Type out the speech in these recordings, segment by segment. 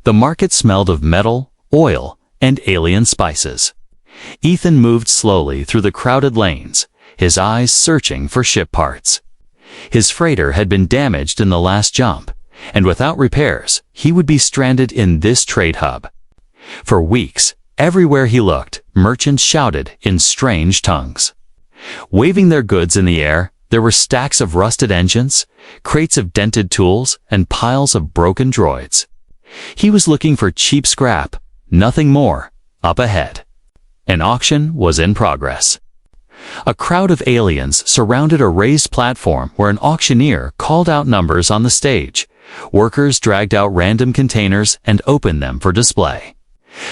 The market smelled of metal, oil, and alien spices. Ethan moved slowly through the crowded lanes, his eyes searching for ship parts. His freighter had been damaged in the last jump, and without repairs, he would be stranded in this trade hub. For weeks, everywhere he looked, merchants shouted in strange tongues. Waving their goods in the air, there were stacks of rusted engines, crates of dented tools, and piles of broken droids. He was looking for cheap scrap, nothing more, up ahead. An auction was in progress. A crowd of aliens surrounded a raised platform where an auctioneer called out numbers on the stage. Workers dragged out random containers and opened them for display.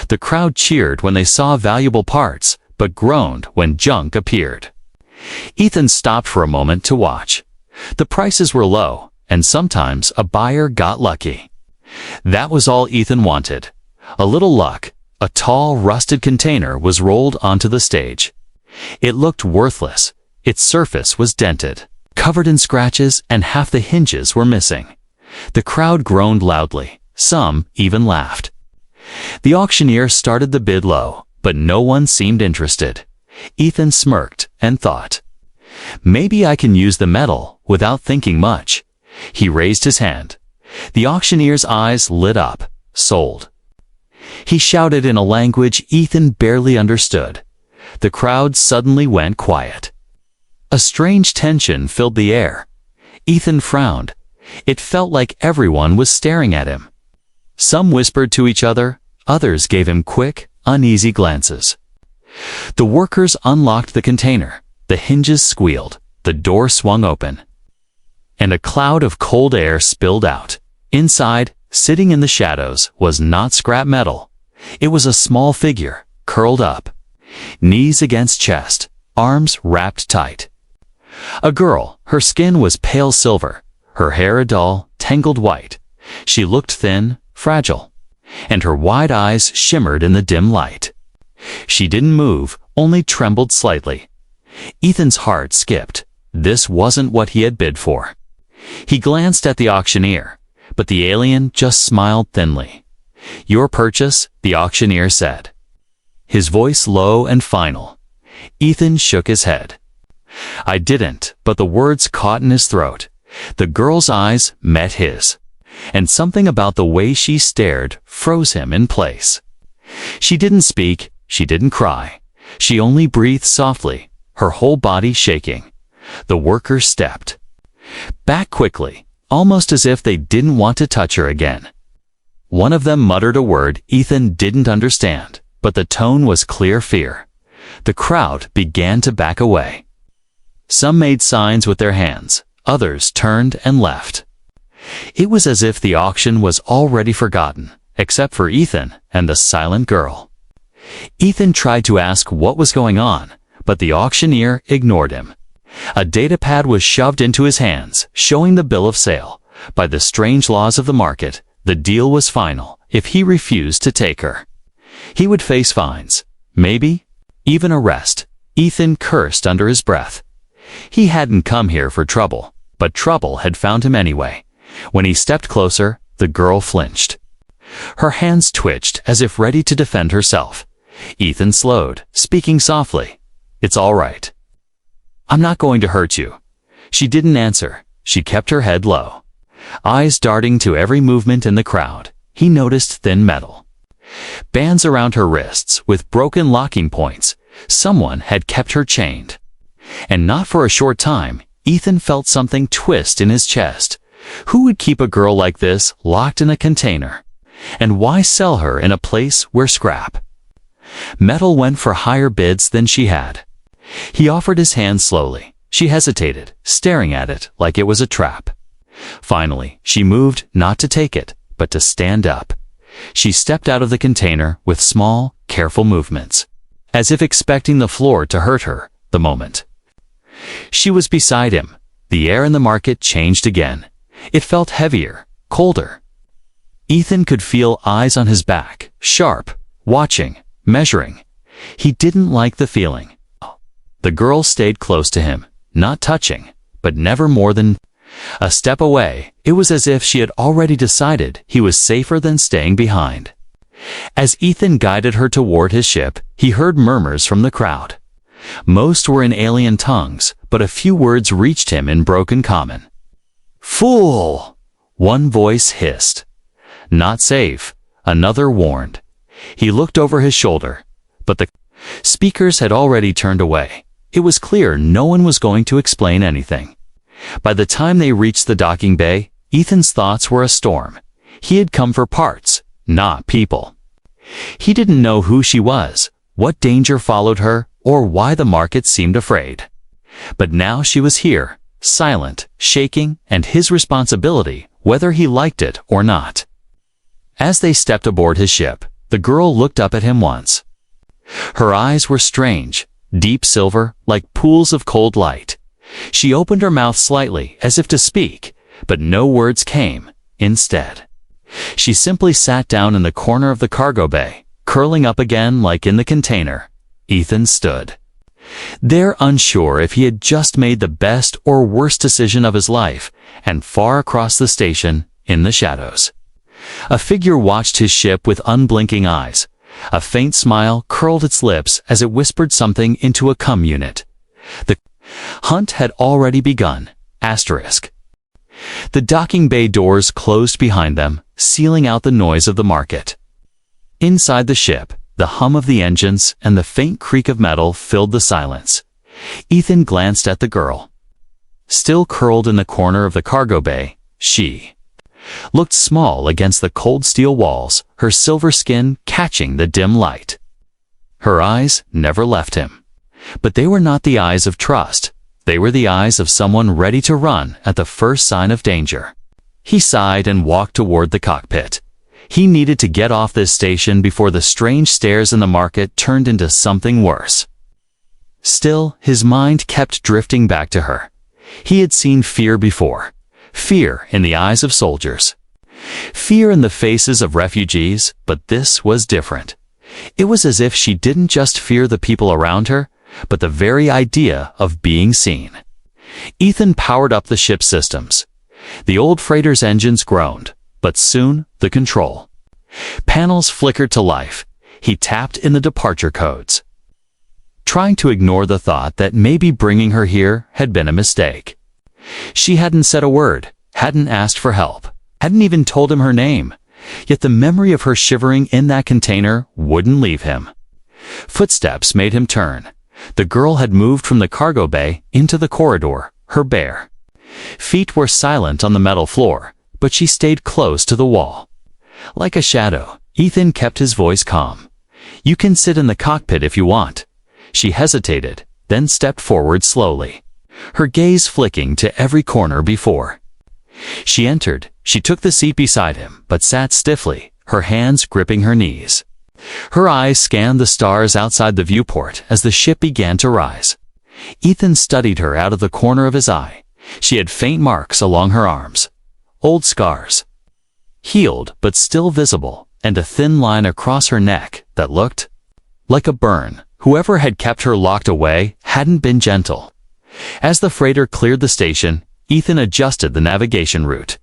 The crowd cheered when they saw valuable parts, but groaned when junk appeared. Ethan stopped for a moment to watch. The prices were low, and sometimes a buyer got lucky. That was all Ethan wanted. A little luck. A tall, rusted container was rolled onto the stage. It looked worthless. Its surface was dented, covered in scratches, and half the hinges were missing. The crowd groaned loudly. Some even laughed. The auctioneer started the bid low, but no one seemed interested. Ethan smirked and thought, "Maybe I can use the metal," without thinking much. He raised his hand. The auctioneer's eyes lit up. "Sold." He shouted in a language Ethan barely understood. The crowd suddenly went quiet. A strange tension filled the air. Ethan frowned. It felt like everyone was staring at him. Some whispered to each other, others gave him quick, uneasy glances. The workers unlocked the container. The hinges squealed. The door swung open. And a cloud of cold air spilled out. Inside, sitting in the shadows, was not scrap metal. It was a small figure, curled up. Knees against chest, arms wrapped tight. A girl, her skin was pale silver, her hair a dull, tangled white. She looked thin, fragile, and her wide eyes shimmered in the dim light. She didn't move, only trembled slightly. Ethan's heart skipped. This wasn't what he had bid for. He glanced at the auctioneer, but the alien just smiled thinly. "Your purchase," the auctioneer said, his voice low and final. Ethan shook his head. "I didn't," but the words caught in his throat. The girl's eyes met his, and something about the way she stared froze him in place. She didn't speak, she didn't cry. She only breathed softly, her whole body shaking. The workers stepped back quickly, almost as if they didn't want to touch her again. One of them muttered a word Ethan didn't understand, but the tone was clear fear. The crowd began to back away. Some made signs with their hands, others turned and left. It was as if the auction was already forgotten, except for Ethan and the silent girl. Ethan tried to ask what was going on, but the auctioneer ignored him. A datapad was shoved into his hands, showing the bill of sale. By the strange laws of the market, the deal was final. If he refused to take her, he would face fines, maybe even arrest. Ethan cursed under his breath. He hadn't come here for trouble, but trouble had found him anyway. When he stepped closer, the girl flinched. Her hands twitched as if ready to defend herself. Ethan slowed, speaking softly. "It's all right. I'm not going to hurt you." She didn't answer. She kept her head low, eyes darting to every movement in the crowd. He noticed thin metal bands around her wrists with broken locking points. Someone had kept her chained. And not for a short time. Ethan felt something twist in his chest. Who would keep a girl like this locked in a container? And why sell her in a place where scrap metal went for higher bids than she had? He offered his hand slowly. She hesitated, staring at it like it was a trap. Finally, she moved, not to take it, but to stand up. She stepped out of the container with small, careful movements, as if expecting the floor to hurt her the moment she was beside him. The air in the market changed again. It felt heavier, colder. Ethan could feel eyes on his back, sharp, watching, measuring. He didn't like the feeling. The girl stayed close to him, not touching, but never more than A step away, it was as if she had already decided he was safer than staying behind. As Ethan guided her toward his ship, he heard murmurs from the crowd. Most were in alien tongues, but a few words reached him in broken common. "Fool!" one voice hissed. "Not safe," another warned. He looked over his shoulder, but the speakers had already turned away. It was clear no one was going to explain anything. By the time they reached the docking bay, Ethan's thoughts were a storm. He had come for parts, not people. He didn't know who she was, what danger followed her, or why the market seemed afraid. But now she was here, silent, shaking, and his responsibility, whether he liked it or not. As they stepped aboard his ship, the girl looked up at him once. Her eyes were strange, deep silver, like pools of cold light. She opened her mouth slightly, as if to speak, but no words came. Instead, she simply sat down in the corner of the cargo bay, curling up again like in the container. Ethan stood there, unsure if he had just made the best or worst decision of his life, and far across the station, in the shadows, a figure watched his ship with unblinking eyes. A faint smile curled its lips as it whispered something into a cum unit. The hunt had already begun. The docking bay doors closed behind them, sealing out the noise of the market. Inside the ship, the hum of the engines and the faint creak of metal filled the silence. Ethan glanced at the girl. Still curled in the corner of the cargo bay, she looked small against the cold steel walls, her silver skin catching the dim light. Her eyes never left him. But they were not the eyes of trust. They were the eyes of someone ready to run at the first sign of danger. He sighed and walked toward the cockpit. He needed to get off this station before the strange stares in the market turned into something worse. Still, his mind kept drifting back to her. He had seen fear before. Fear in the eyes of soldiers. Fear in the faces of refugees, but this was different. It was as if she didn't just fear the people around her, but the very idea of being seen. Ethan powered up the ship's systems. The old freighter's engines groaned, but soon the control panels flickered to life. He tapped in the departure codes, trying to ignore the thought that maybe bringing her here had been a mistake. She hadn't said a word, hadn't asked for help, hadn't even told him her name, yet the memory of her shivering in that container wouldn't leave him. Footsteps made him turn. The girl had moved from the cargo bay into the corridor, her bare feet were silent on the metal floor, but she stayed close to the wall. Like a shadow, Ethan kept his voice calm. "You can sit in the cockpit if you want." She hesitated, then stepped forward slowly, her gaze flicking to every corner before she entered. She took the seat beside him, but sat stiffly, her hands gripping her knees. Her eyes scanned the stars outside the viewport as the ship began to rise. Ethan studied her out of the corner of his eye. She had faint marks along her arms, old scars, healed but still visible, and a thin line across her neck that looked like a burn. Whoever had kept her locked away hadn't been gentle. As the freighter cleared the station, Ethan adjusted the navigation route.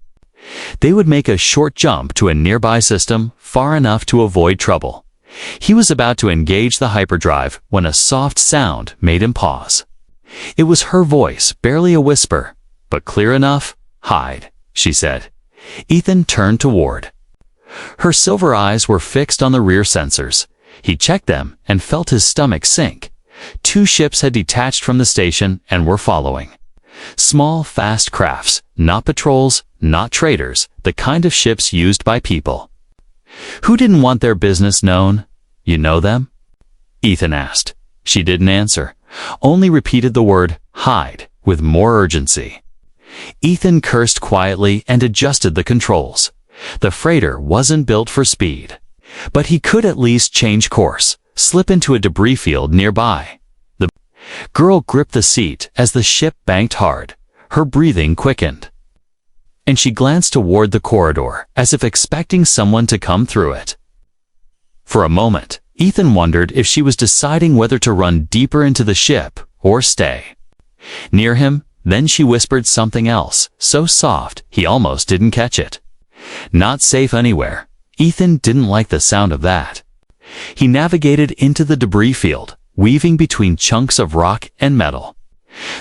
They would make a short jump to a nearby system, far enough to avoid trouble. He was about to engage the hyperdrive when a soft sound made him pause. It was her voice, barely a whisper, but clear enough. "Hide," she said. Ethan turned toward. Her silver eyes were fixed on the rear sensors. He checked them and felt his stomach sink. 2 ships had detached from the station and were following. Small, fast crafts, not patrols, not traders, the kind of ships used by people who didn't want their business known. "You know them?" Ethan asked. She didn't answer, only repeated the word, "hide," with more urgency. Ethan cursed quietly and adjusted the controls. The freighter wasn't built for speed, but he could at least change course, slip into a debris field nearby. The girl gripped the seat as the ship banked hard. Her breathing quickened, and she glanced toward the corridor, as if expecting someone to come through it. For a moment, Ethan wondered if she was deciding whether to run deeper into the ship or stay. Near him, Then she whispered something else, so soft he almost didn't catch it. Not safe anywhere. Ethan didn't like the sound of that. He navigated into the debris field, weaving between chunks of rock and metal.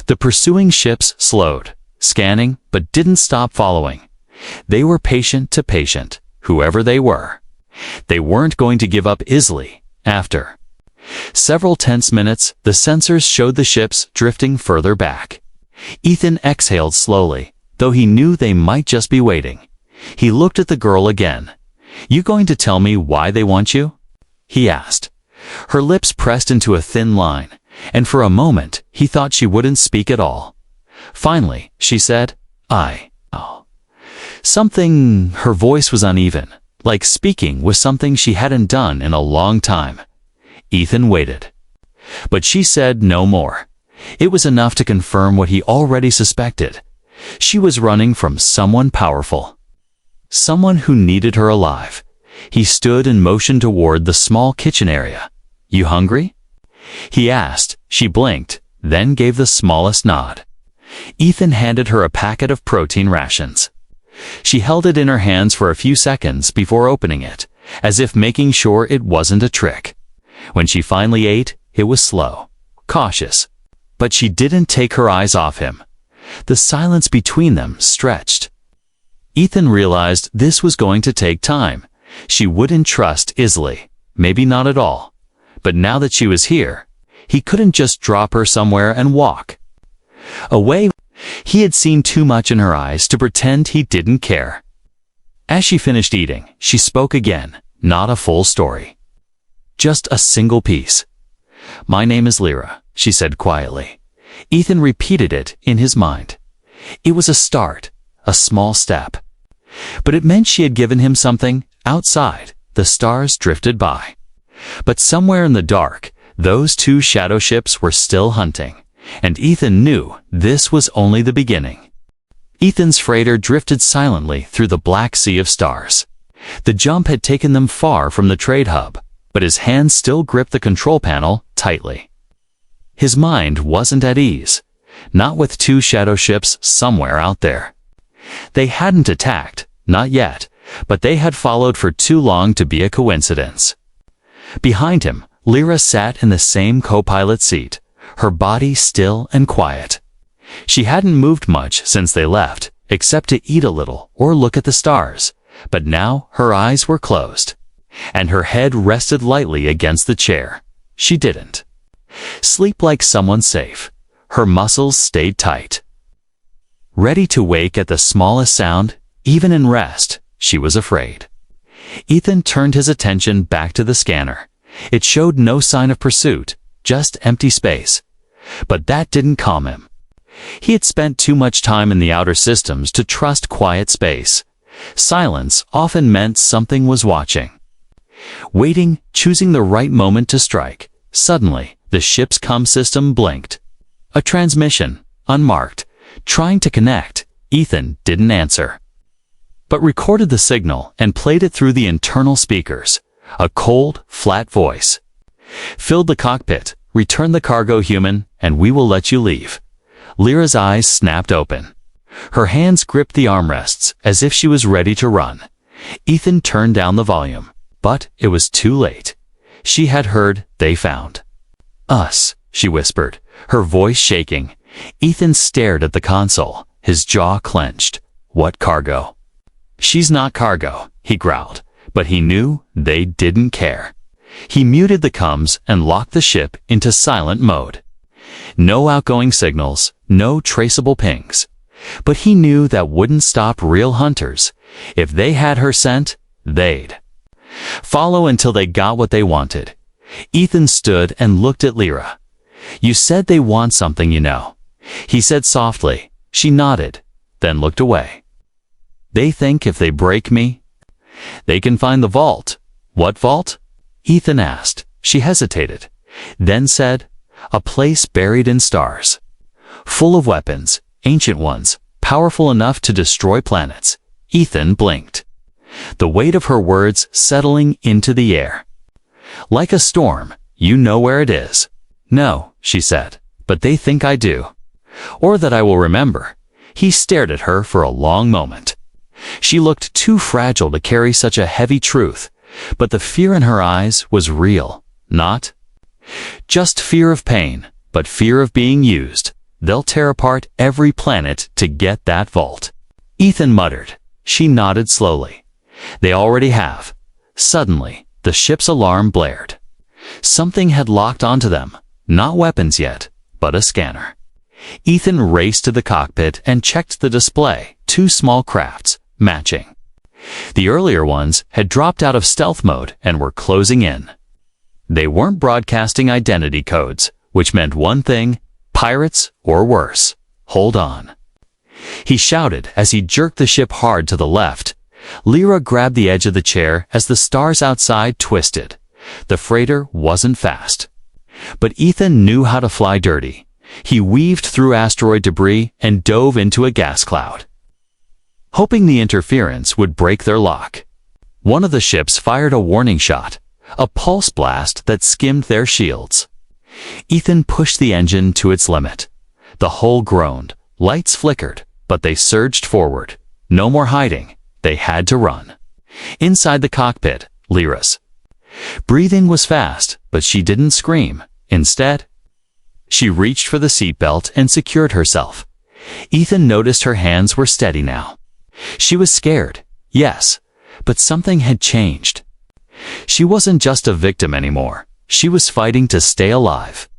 The pursuing ships slowed, scanning, but didn't stop following. They were patient to patient, whoever they were. They weren't going to give up easily. After several tense minutes, the sensors showed the ships drifting further back. Ethan exhaled slowly, though he knew they might just be waiting. He looked at the girl again. "You going to tell me why they want you?" he asked. Her lips pressed into a thin line, and for a moment he thought she wouldn't speak at all. Finally, she said, Something. Her voice was uneven, like speaking was something she hadn't done in a long time. Ethan waited. But she said no more. It was enough to confirm what he already suspected. She was running from someone powerful. Someone who needed her alive. He stood and motioned toward the small kitchen area. "You hungry?" he asked. She blinked, then gave the smallest nod. Ethan handed her a packet of protein rations. She held it in her hands for a few seconds before opening it, as if making sure it wasn't a trick. When she finally ate, it was slow, cautious. But she didn't take her eyes off him. The silence between them stretched. Ethan realized this was going to take time. She wouldn't trust easily, maybe not at all. But now that she was here, he couldn't just drop her somewhere and walk away. He had seen too much in her eyes to pretend he didn't care. As she finished eating, she spoke again, not a full story. Just a single piece. "My name is Lyra," she said quietly. Ethan repeated it in his mind. It was a start, a small step. But it meant she had given him something. Outside, the stars drifted by. But somewhere in the dark, those two shadow ships were still hunting. And Ethan knew this was only the beginning. Ethan's freighter drifted silently through the black sea of stars. The jump had taken them far from the trade hub, but his hand still gripped the control panel tightly. His mind wasn't at ease, not with two shadow ships somewhere out there. They hadn't attacked, not yet, but they had followed for too long to be a coincidence. Behind him, Lyra sat in the same co-pilot seat, her body still and quiet. She hadn't moved much since they left, except to eat a little or look at the stars, but now her eyes were closed, and her head rested lightly against the chair. She didn't sleep like someone safe. Her muscles stayed tight, ready to wake at the smallest sound. Even in rest, she was afraid. Ethan turned his attention back to the scanner. It showed no sign of pursuit, just empty space. But that didn't calm him. He had spent too much time in the outer systems to trust quiet space. Silence often meant something was watching. Waiting, choosing the right moment to strike. Suddenly, the ship's comm system blinked. A transmission, unmarked, trying to connect. Ethan didn't answer, but recorded the signal and played it through the internal speakers. A cold, flat voice filled the cockpit. "Return the cargo, human, and we will let you leave." Lyra's eyes snapped open. Her hands gripped the armrests as if she was ready to run. Ethan turned down the volume, but it was too late. She had heard. "They found us," she whispered, her voice shaking. Ethan stared at the console, his jaw clenched. "What cargo?" "She's not cargo," he growled, but he knew they didn't care. He muted the comms and locked the ship into silent mode. No outgoing signals, no traceable pings. But he knew that wouldn't stop real hunters. If they had her scent, they'd follow until they got what they wanted. Ethan stood and looked at Lyra. "You said they want something, you know," he said softly. She nodded, then looked away. "They think if they break me, they can find the vault." "What vault?" Ethan asked. She hesitated, then said, "A place buried in stars, full of weapons, ancient ones, powerful enough to destroy planets." Ethan blinked, the weight of her words settling into the air. "Like a storm, you know where it is." "No," she said, "but they think I do." Or that I will remember. He stared at her for a long moment. She looked too fragile to carry such a heavy truth, but the fear in her eyes was real, not just fear of pain, but fear of being used. They'll tear apart every planet to get that vault. Ethan muttered. She nodded slowly. They already have. Suddenly, the ship's alarm blared. Something had locked onto them, not weapons yet, but a scanner. Ethan raced to the cockpit and checked the display, 2 small crafts, matching. The earlier ones had dropped out of stealth mode and were closing in. They weren't broadcasting identity codes, which meant one thing: pirates or worse. Hold on. He shouted as he jerked the ship hard to the left. Lyra grabbed the edge of the chair as the stars outside twisted. The freighter wasn't fast. But Ethan knew how to fly dirty. He weaved through asteroid debris and dove into a gas cloud, hoping the interference would break their lock. One of the ships fired a warning shot, a pulse blast that skimmed their shields. Ethan pushed the engine to its limit. The hull groaned, lights flickered, but they surged forward. No more hiding. They had to run. Inside the cockpit, Lyra's breathing was fast, but she didn't scream. Instead, she reached for the seatbelt and secured herself. Ethan noticed her hands were steady now. She was scared, yes, but something had changed. She wasn't just a victim anymore. She was fighting to stay alive.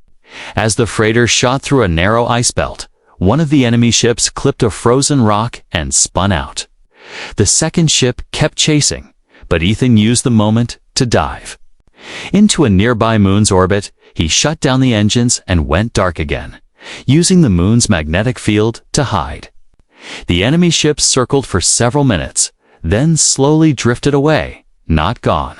As the freighter shot through a narrow ice belt, one of the enemy ships clipped a frozen rock and spun out. The second ship kept chasing, but Ethan used the moment to dive. Into a nearby moon's orbit, he shut down the engines and went dark again, using the moon's magnetic field to hide. The enemy ships circled for several minutes, then slowly drifted away, not gone,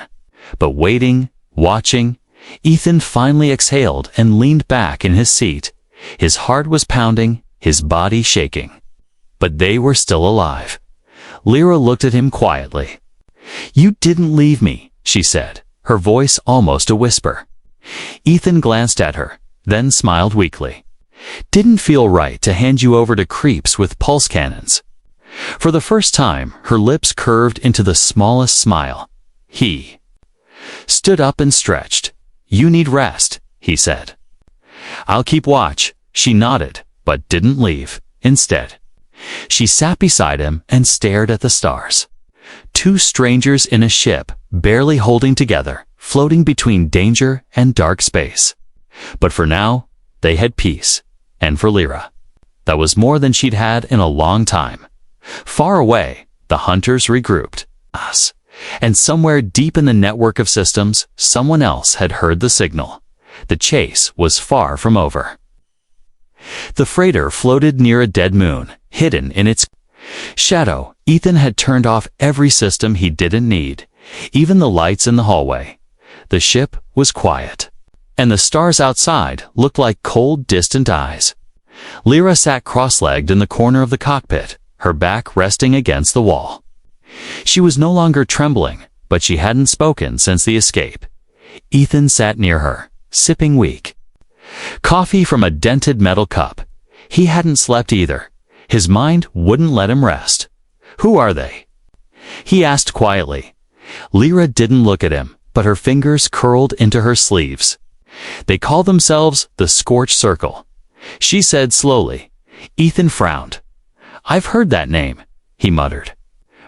but waiting, watching. Ethan finally exhaled and leaned back in his seat. His heart was pounding, his body shaking. But they were still alive. Lyra looked at him quietly. "You didn't leave me," she said, her voice almost a whisper. Ethan glanced at her, then smiled weakly. "Didn't feel right to hand you over to creeps with pulse cannons." For the first time, her lips curved into the smallest smile. He stood up and stretched. "You need rest," he said. "I'll keep watch." She nodded, but didn't leave. Instead, she sat beside him and stared at the stars. 2 strangers in a ship, barely holding together, floating between danger and dark space. But for now, they had peace. And for Lyra, that was more than she'd had in a long time. Far away, the hunters regrouped. Us. And somewhere deep in the network of systems, someone else had heard the signal. The chase was far from over. The freighter floated near a dead moon, hidden in its shadow. Ethan had turned off every system he didn't need, even the lights in the hallway. The ship was quiet, and the stars outside looked like cold, distant eyes. Lyra sat cross-legged in the corner of the cockpit, her back resting against the wall. She was no longer trembling, but she hadn't spoken since the escape. Ethan sat near her, sipping weak coffee from a dented metal cup. He hadn't slept either. His mind wouldn't let him rest. "Who are they?" he asked quietly. Lyra didn't look at him, but her fingers curled into her sleeves. "They call themselves the Scorched Circle," she said slowly. Ethan frowned. "I've heard that name," he muttered.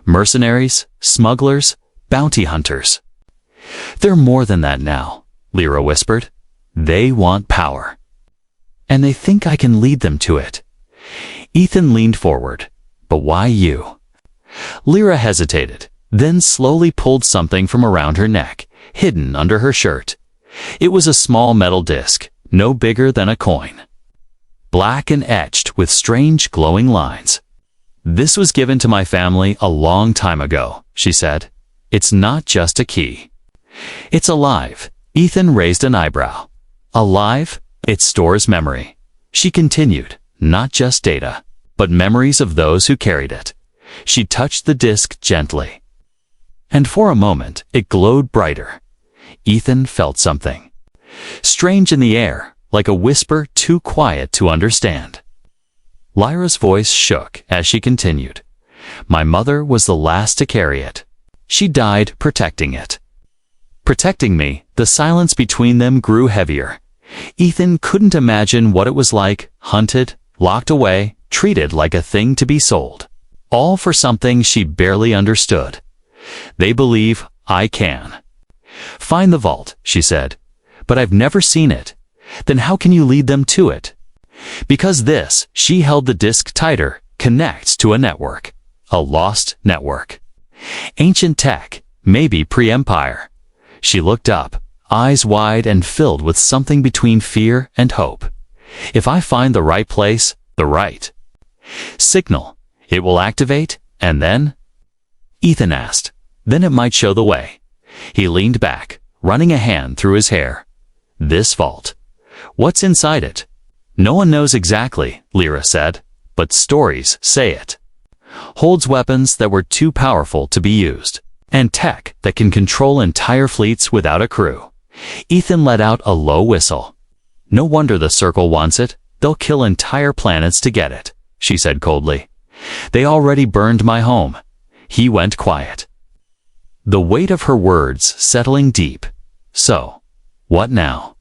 "Mercenaries, smugglers, bounty hunters." "They're more than that now," Lyra whispered. "They want power. And they think I can lead them to it." Ethan leaned forward. "But why you?" Lyra hesitated, then slowly pulled something from around her neck, hidden under her shirt. It was a small metal disc, no bigger than a coin, black and etched with strange glowing lines. "This was given to my family a long time ago," she said. "It's not just a key. It's alive." Ethan raised an eyebrow. "Alive? It stores memory," she continued. "Not just data, but memories of those who carried it." She touched the disc gently, and for a moment it glowed brighter. Ethan felt something strange in the air, like a whisper too quiet to understand. Lyra's voice shook as she continued. My mother was the last to carry it. She died protecting it. Protecting me, the silence between them grew heavier. Ethan couldn't imagine what it was like, hunted, locked away, treated like a thing to be sold. All for something she barely understood. They believe I can. Find the vault, she said. But I've never seen it. Then how can you lead them to it? Because this, she held the disc tighter, connects to a network. A lost network. Ancient tech, maybe pre-empire. She looked up, eyes wide and filled with something between fear and hope. If I find the right place, the right signal, it will activate, and then? Ethan asked. Then it might show the way. He leaned back, running a hand through his hair. This vault. What's inside it? No one knows exactly, Lyra said, but stories say it. Holds weapons that were too powerful to be used, and tech that can control entire fleets without a crew. Ethan let out a low whistle. No wonder the Circle wants it. They'll kill entire planets to get it, she said coldly. They already burned my home. He went quiet. The weight of her words settling deep. So, what now?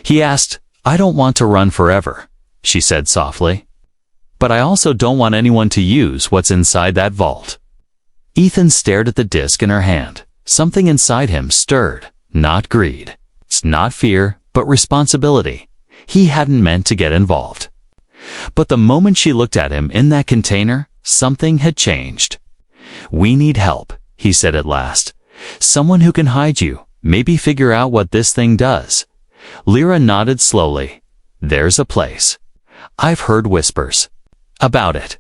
He asked. I don't want to run forever, she said softly. But I also don't want anyone to use what's inside that vault. Ethan stared at the disc in her hand. Something inside him stirred. Not greed. It's not fear, but responsibility. He hadn't meant to get involved. But the moment she looked at him in that container, something had changed. We need help, he said at last. Someone who can hide you, maybe figure out what this thing does. Lyra nodded slowly. There's a place. I've heard whispers about it.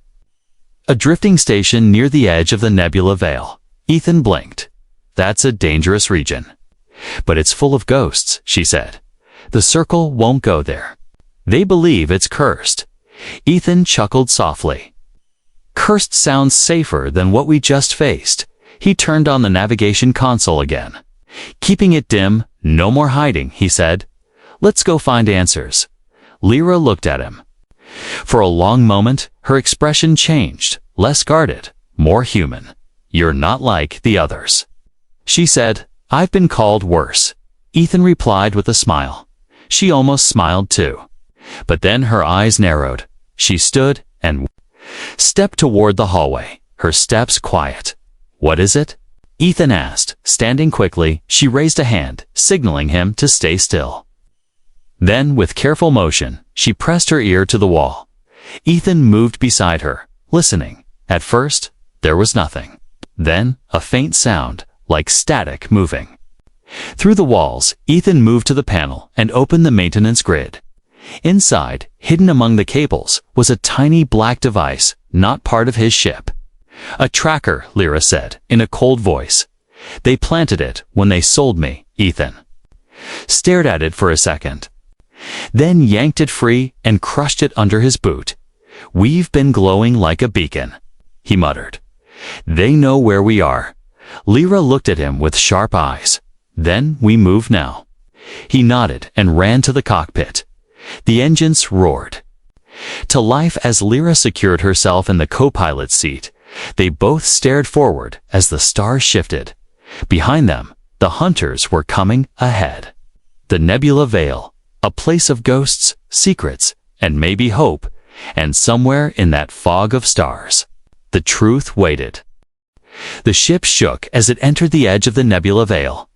A drifting station near the edge of the nebula veil. Ethan blinked. That's a dangerous region. But it's full of ghosts, she said. The Circle won't go there. They believe it's cursed. Ethan chuckled softly. Cursed sounds safer than what we just faced. He turned on the navigation console again. Keeping it dim, no more hiding, he said. Let's go find answers. Lyra looked at him. For a long moment, her expression changed, less guarded, more human. You're not like the others. She said, I've been called worse. Ethan replied with a smile. She almost smiled too. But then her eyes narrowed. She stood and stepped toward the hallway, her steps quiet. What is it? Ethan asked. Standing quickly, she raised a hand, signaling him to stay still. Then, with careful motion, she pressed her ear to the wall. Ethan moved beside her, listening. At first, there was nothing. Then, a faint sound, like static moving. Through the walls, Ethan moved to the panel and opened the maintenance grid. Inside, hidden among the cables, was a tiny black device, not part of his ship. A tracker, Lyra said, in a cold voice. They planted it when they sold me, Ethan. Stared at it for a second. Then yanked it free and crushed it under his boot. We've been glowing like a beacon, he muttered. They know where we are. Lyra looked at him with sharp eyes. Then we move now. He nodded and ran to the cockpit. The engines roared to life as Lyra secured herself in the co-pilot's seat. They both stared forward as the stars shifted. Behind them, the hunters were coming ahead. The nebula veil, a place of ghosts, secrets, and maybe hope, and somewhere in that fog of stars, the truth waited. The ship shook as it entered the edge of the nebula veil.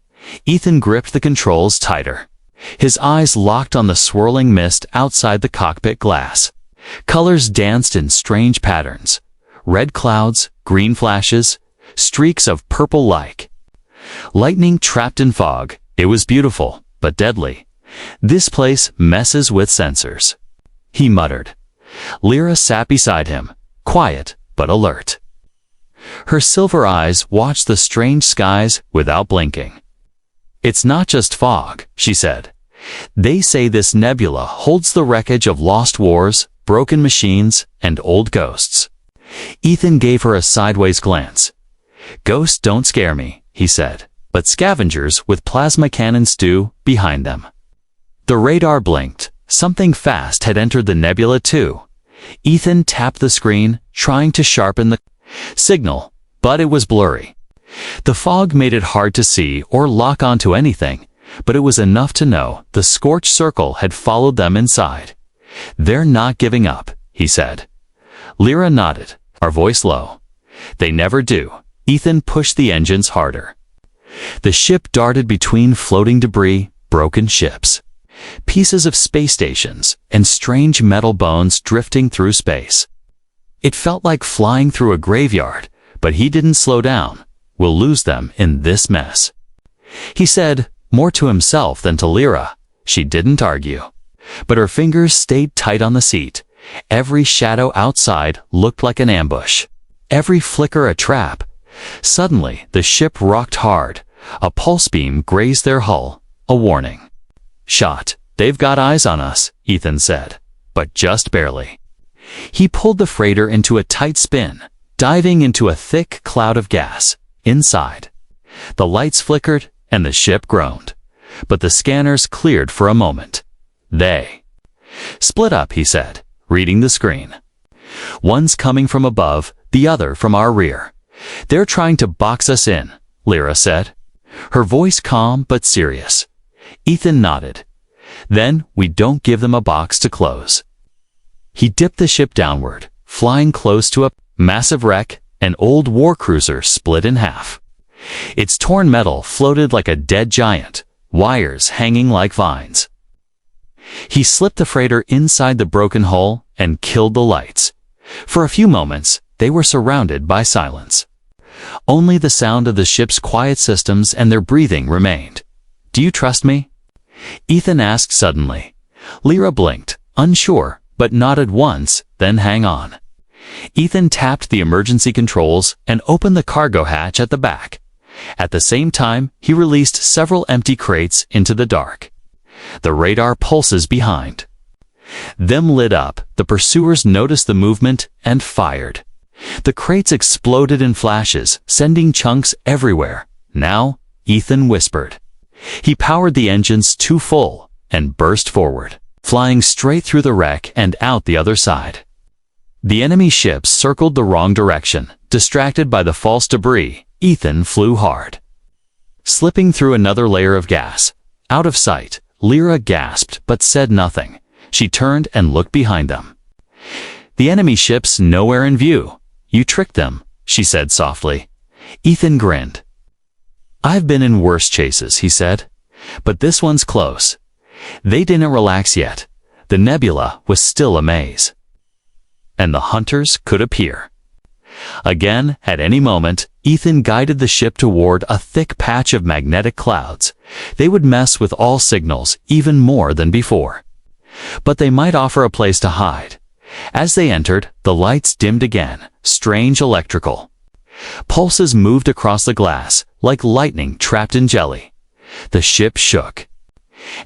Ethan gripped the controls tighter. His eyes locked on the swirling mist outside the cockpit glass. Colors danced in strange patterns. Red clouds, green flashes, streaks of purple like lightning trapped in fog. It was beautiful, but deadly. This place messes with sensors, he muttered. Lyra sat beside him, quiet but alert. Her silver eyes watched the strange skies without blinking. It's not just fog, she said. They say this nebula holds the wreckage of lost wars, broken machines, and old ghosts. Ethan gave her a sideways glance. Ghosts don't scare me, he said, but scavengers with plasma cannons do, behind them. The radar blinked. Something fast had entered the nebula too. Ethan tapped the screen, trying to sharpen the signal, but it was blurry. The fog made it hard to see or lock onto anything, but it was enough to know the scorched circle had followed them inside. "They're not giving up," he said. Lyra nodded, her voice low. "They never do." Ethan pushed the engines harder. The ship darted between floating debris, broken ships, pieces of space stations, and strange metal bones drifting through space. It felt like flying through a graveyard, but he didn't slow down. "We'll lose them in this mess," he said, more to himself than to Lyra. She didn't argue, but her fingers stayed tight on the seat. Every shadow outside looked like an ambush, every flicker a trap. Suddenly, the ship rocked hard. A pulse beam grazed their hull, a warning. "Shot. They've got eyes on us," Ethan said, but just barely. He pulled the freighter into a tight spin, diving into a thick cloud of gas. Inside, the lights flickered and the ship groaned, but the scanners cleared for a moment. "They split up," he said, reading the screen. "One's coming from above, the other from our rear. They're trying to box us in," Lyra said, her voice calm but serious. Ethan nodded. "Then we don't give them a box to close." He dipped the ship downward, flying close to a massive wreck. An old war cruiser split in half. Its torn metal floated like a dead giant, wires hanging like vines. He slipped the freighter inside the broken hull and killed the lights. For a few moments, they were surrounded by silence. Only the sound of the ship's quiet systems and their breathing remained. "Do you trust me?" Ethan asked suddenly. Lyra blinked, unsure, but nodded once, then hang on. Ethan tapped the emergency controls and opened the cargo hatch at the back. At the same time, he released several empty crates into the dark. The radar pulses behind them lit up. The pursuers noticed the movement and fired. The crates exploded in flashes, sending chunks everywhere. "Now," Ethan whispered. He powered the engines to full and burst forward, flying straight through the wreck and out the other side. The enemy ships circled the wrong direction. Distracted by the false debris, Ethan flew hard, slipping through another layer of gas. Out of sight, Lyra gasped but said nothing. She turned and looked behind them. "The enemy ships nowhere in view." "You tricked them," she said softly. Ethan grinned. "I've been in worse chases," he said, "but this one's close." They didn't relax yet. The nebula was still a maze, and the hunters could appear again at any moment. Ethan guided the ship toward a thick patch of magnetic clouds. They would mess with all signals even more than before, but they might offer a place to hide. As they entered, the lights dimmed again, strange electrical pulses moved across the glass like lightning trapped in jelly. The ship shook,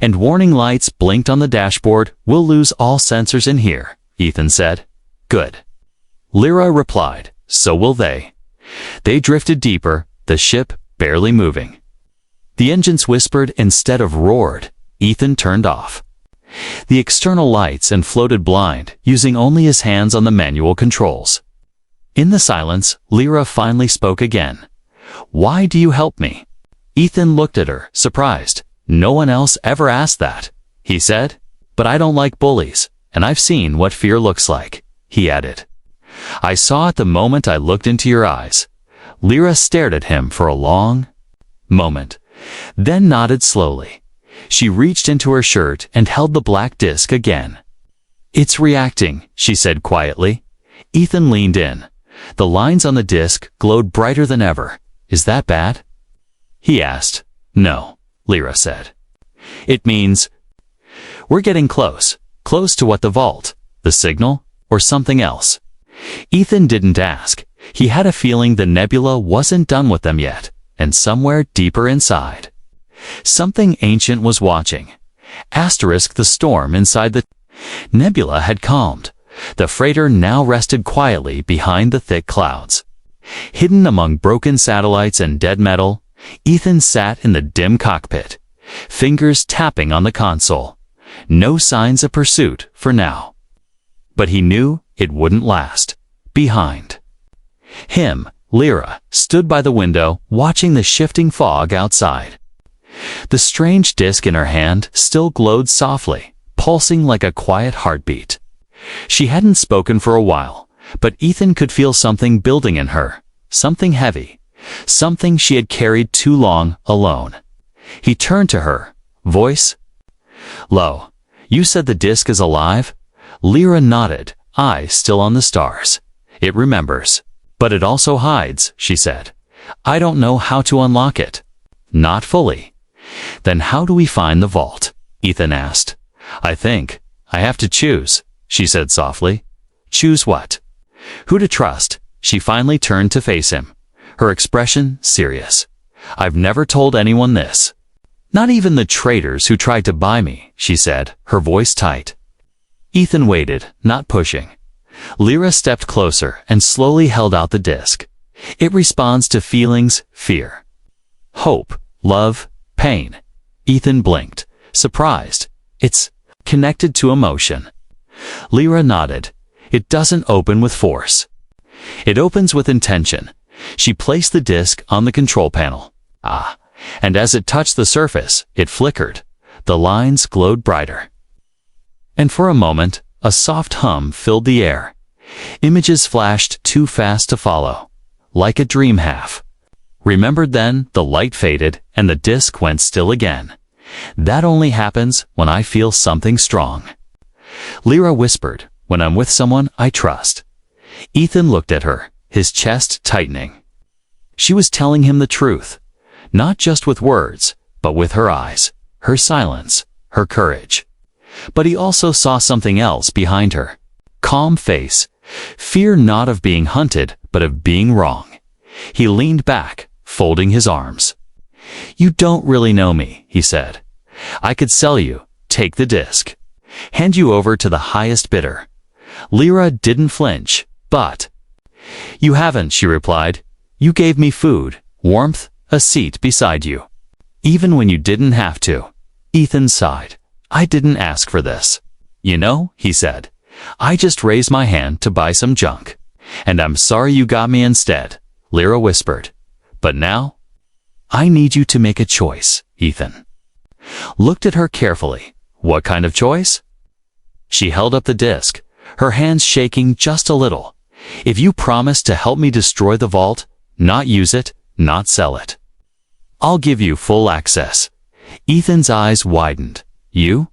and warning lights blinked on the dashboard. "We'll lose all sensors in here," Ethan said. "Good," Lyra replied. "So will they." They drifted deeper, the ship barely moving. The engines whispered instead of roared. Ethan turned off the external lights and floated blind, using only his hands on the manual controls. In the silence, Lyra finally spoke again. "Why do you help me?" Ethan looked at her, surprised. "No one else ever asked that," he said. "But I don't like bullies, and I've seen what fear looks like," he added. "I saw it the moment I looked into your eyes." Lyra stared at him for a long moment, then nodded slowly. She reached into her shirt and held the black disc again. "It's reacting," she said quietly. Ethan leaned in. The lines on the disc glowed brighter than ever. "Is that bad?" he asked. "No," Lyra said. "It means we're getting close. Close to what? The vault? The signal? Or something else?" Ethan didn't ask. He had a feeling the nebula wasn't done with them yet, and somewhere deeper inside, something ancient was watching. The storm inside the nebula had calmed. The freighter now rested quietly behind the thick clouds. Hidden among broken satellites and dead metal, Ethan sat in the dim cockpit, fingers tapping on the console. No signs of pursuit for now. But he knew it wouldn't last. Behind him, Lyra stood by the window, watching the shifting fog outside. The strange disk in her hand still glowed softly, pulsing like a quiet heartbeat. She hadn't spoken for a while, but Ethan could feel something building in her, something heavy, something she had carried too long alone. He turned to her, voice low. "You said the disk is alive?" Lyra nodded, eyes still on the stars. "It remembers. But it also hides," she said. "I don't know how to unlock it." "Not fully." "Then how do we find the vault?" Ethan asked. "I think I have to choose," she said softly. "Choose what?" "Who to trust." She finally turned to face him, her expression serious. "I've never told anyone this. Not even the traitors who tried to buy me," she said, her voice tight. Ethan waited, not pushing. Lyra stepped closer and slowly held out the disk. "It responds to feelings, fear, hope, love, pain." Ethan blinked, surprised. "It's connected to emotion." Lyra nodded. "It doesn't open with force. It opens with intention." She placed the disk on the control panel. And as it touched the surface, it flickered. The lines glowed brighter. And for a moment, a soft hum filled the air. Images flashed too fast to follow, like a dream half. Remembered then, the light faded, and the disk went still again. "That only happens when I feel something strong." Lyra whispered, "When I'm with someone I trust." Ethan looked at her, his chest tightening. She was telling him the truth, not just with words, but with her eyes, her silence, her courage. But he also saw something else behind her. Calm face, fear not of being hunted, but of being wrong. He leaned back, folding his arms. "You don't really know me," he said. "I could sell you, take the disk, hand you over to the highest bidder." Lyra didn't flinch, but... "You haven't," she replied. "You gave me food, warmth, a seat beside you. Even when you didn't have to." Ethan sighed. "I didn't ask for this. You know," he said. "I just raised my hand to buy some junk. And I'm sorry you got me instead," Lyra whispered. "But now, I need you to make a choice." Ethan looked at her carefully. "What kind of choice?" She held up the disk, her hands shaking just a little. "If you promise to help me destroy the vault, not use it, not sell it, I'll give you full access." Ethan's eyes widened. "You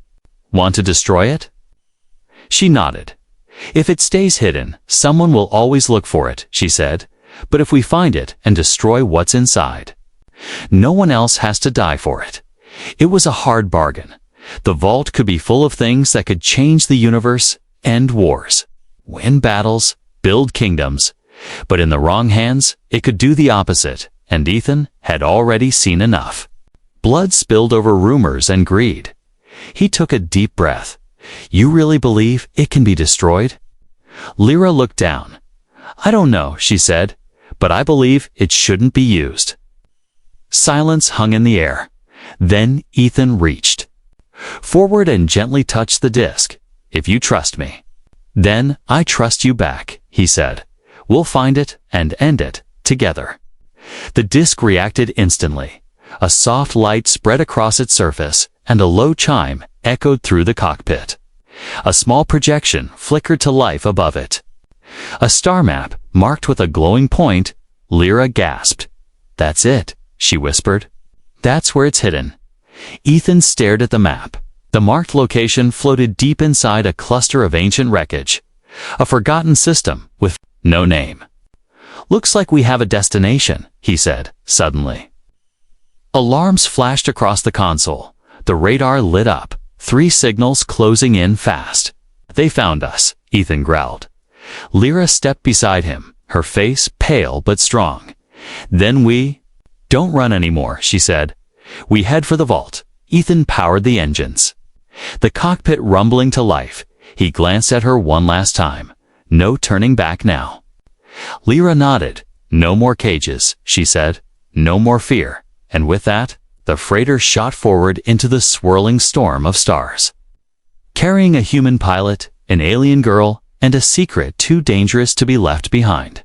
want to destroy it?" She nodded. "If it stays hidden, someone will always look for it," she said. "But if we find it and destroy what's inside, no one else has to die for it." It was a hard bargain. The vault could be full of things that could change the universe, end wars, win battles, build kingdoms. But in the wrong hands, it could do the opposite, and Ethan had already seen enough. Blood spilled over rumors and greed. He took a deep breath. "You really believe it can be destroyed?" Lyra looked down. "I don't know," she said, "but I believe it shouldn't be used." Silence hung in the air. Then Ethan reached forward and gently touched the disk. "If you trust me, then I trust you back," he said. "We'll find it and end it together." The disk reacted instantly. A soft light spread across its surface, and a low chime echoed through the cockpit. A small projection flickered to life above it. A star map, marked with a glowing point. Lyra gasped. "That's it," she whispered. "That's where it's hidden." Ethan stared at the map. The marked location floated deep inside a cluster of ancient wreckage. A forgotten system with no name. "Looks like we have a destination," he said, suddenly. Alarms flashed across the console. The radar lit up, 3 signals closing in fast. "They found us," Ethan growled. Lyra stepped beside him, her face pale but strong. "Then we don't run anymore," she said. "We head for the vault." Ethan powered the engines, the cockpit rumbling to life. He glanced at her one last time. No turning back now. Lyra nodded. "No more cages," she said. "No more fear." And with that, the freighter shot forward into the swirling storm of stars, carrying a human pilot, an alien girl, and a secret too dangerous to be left behind.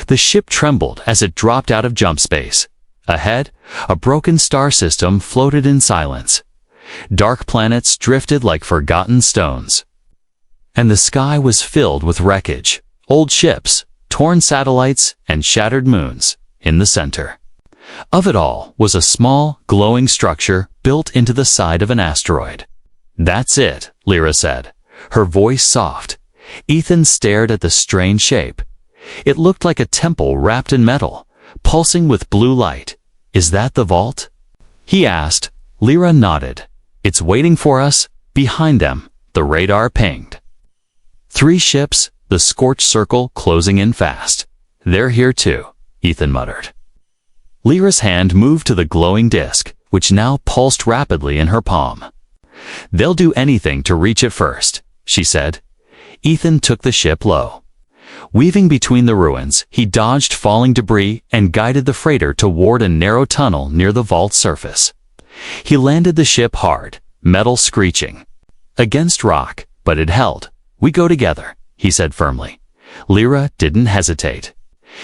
The ship trembled as it dropped out of jump space. Ahead, a broken star system floated in silence. Dark planets drifted like forgotten stones. And the sky was filled with wreckage, old ships, torn satellites, and shattered moons. In the center of it all was a small, glowing structure built into the side of an asteroid. "That's it," Lyra said, her voice soft. Ethan stared at the strange shape. It looked like a temple wrapped in metal, pulsing with blue light. "Is that the vault?" he asked. Lyra nodded. "It's waiting for us." Behind them, the radar pinged. 3 ships, the scorched circle closing in fast. "They're here too," Ethan muttered. Lyra's hand moved to the glowing disk, which now pulsed rapidly in her palm. "They'll do anything to reach it first," she said. Ethan took the ship low. Weaving between the ruins, he dodged falling debris and guided the freighter toward a narrow tunnel near the vault's surface. He landed the ship hard, metal screeching against rock, but it held. "We go together," he said firmly. Lyra didn't hesitate.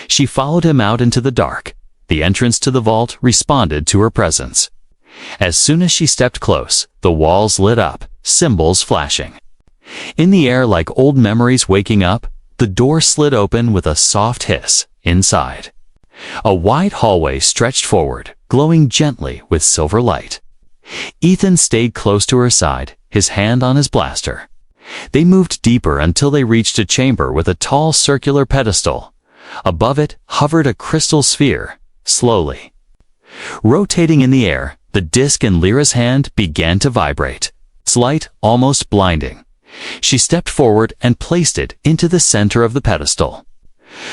She followed him out into the dark. The entrance to the vault responded to her presence. As soon as she stepped close, the walls lit up, symbols flashing. In the air like old memories waking up, the door slid open with a soft hiss. Inside, a wide hallway stretched forward, glowing gently with silver light. Ethan stayed close to her side, his hand on his blaster. They moved deeper until they reached a chamber with a tall circular pedestal. Above it hovered a crystal sphere, slowly rotating in the air. The disc in Lyra's hand began to vibrate, its light almost blinding. She stepped forward and placed it into the center of the pedestal.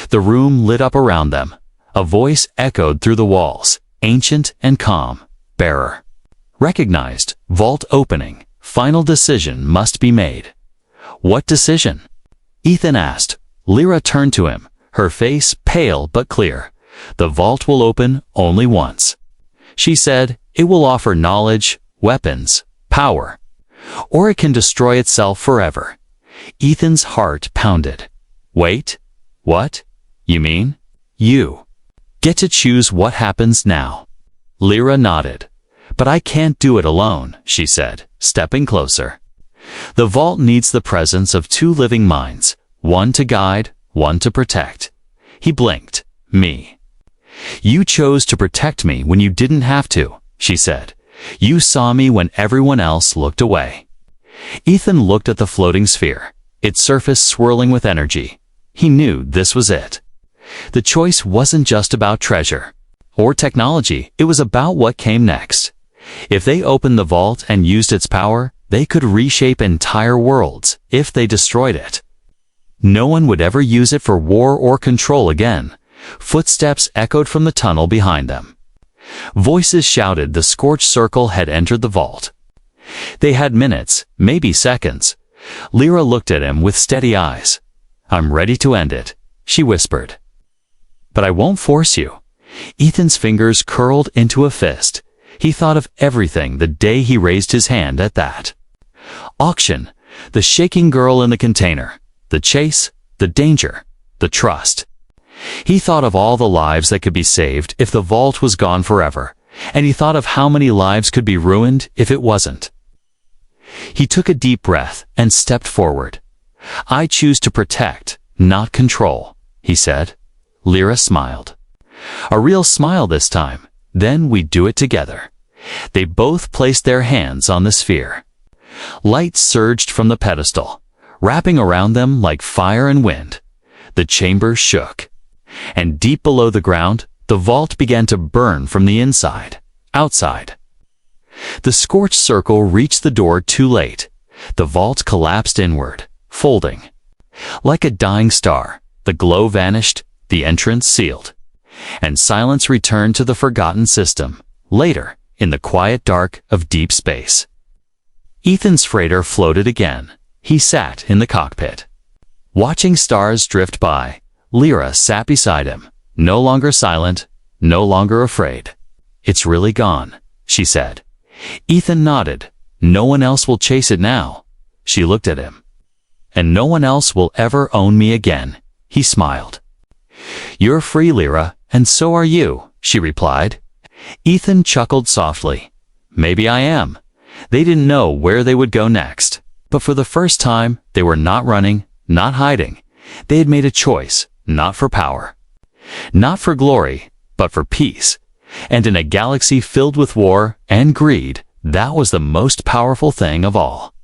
The room lit up around them. A voice echoed through the walls, ancient and calm. "Bearer. Recognized. Vault opening. Final decision must be made." "What decision?" Ethan asked. Lyra turned to him, her face pale but clear. "The vault will open only once," she said. "It will offer knowledge, weapons, power, or it can destroy itself forever." Ethan's heart pounded. "Wait, what? You mean? You get to choose what happens now?" Lyra nodded. "But I can't do it alone," she said, stepping closer. "The vault needs the presence of 2 living minds, one to guide, one to protect." He blinked. "Me. You chose to protect me when you didn't have to," she said. "You saw me when everyone else looked away." Ethan looked at the floating sphere, its surface swirling with energy. He knew this was it. The choice wasn't just about treasure or technology, it was about what came next. If they opened the vault and used its power, they could reshape entire worlds. If they destroyed it, no one would ever use it for war or control again. Footsteps echoed from the tunnel behind them. Voices shouted the scorched circle had entered the vault. They had minutes, maybe seconds. Lyra looked at him with steady eyes. "I'm ready to end it," she whispered. "But I won't force you." Ethan's fingers curled into a fist. He thought of everything the day he raised his hand at that auction. The shaking girl in the container. The chase. The danger. The trust. He thought of all the lives that could be saved if the vault was gone forever, and he thought of how many lives could be ruined if it wasn't. He took a deep breath and stepped forward. "I choose to protect, not control," he said. Lyra smiled. A real smile this time. "Then we do it together." They both placed their hands on the sphere. Light surged from the pedestal, wrapping around them like fire and wind. The chamber shook. And deep below the ground, the vault began to burn from the inside, outside. The scorched circle reached the door too late. The vault collapsed inward, folding. Like a dying star, the glow vanished, the entrance sealed. And silence returned to the forgotten system, later, in the quiet dark of deep space. Ethan's freighter floated again. He sat in the cockpit, watching stars drift by. Lyra sat beside him, no longer silent, no longer afraid. "It's really gone," she said. Ethan nodded. "No one else will chase it now." She looked at him. and no one else will ever own me again." He smiled. "You're free, Lyra, and so are you," she replied. Ethan chuckled softly. "Maybe I am." They didn't know where they would go next, but for the first time, they were not running, not hiding. They had made a choice, not for power, not for glory, but for peace. And in a galaxy filled with war and greed, that was the most powerful thing of all.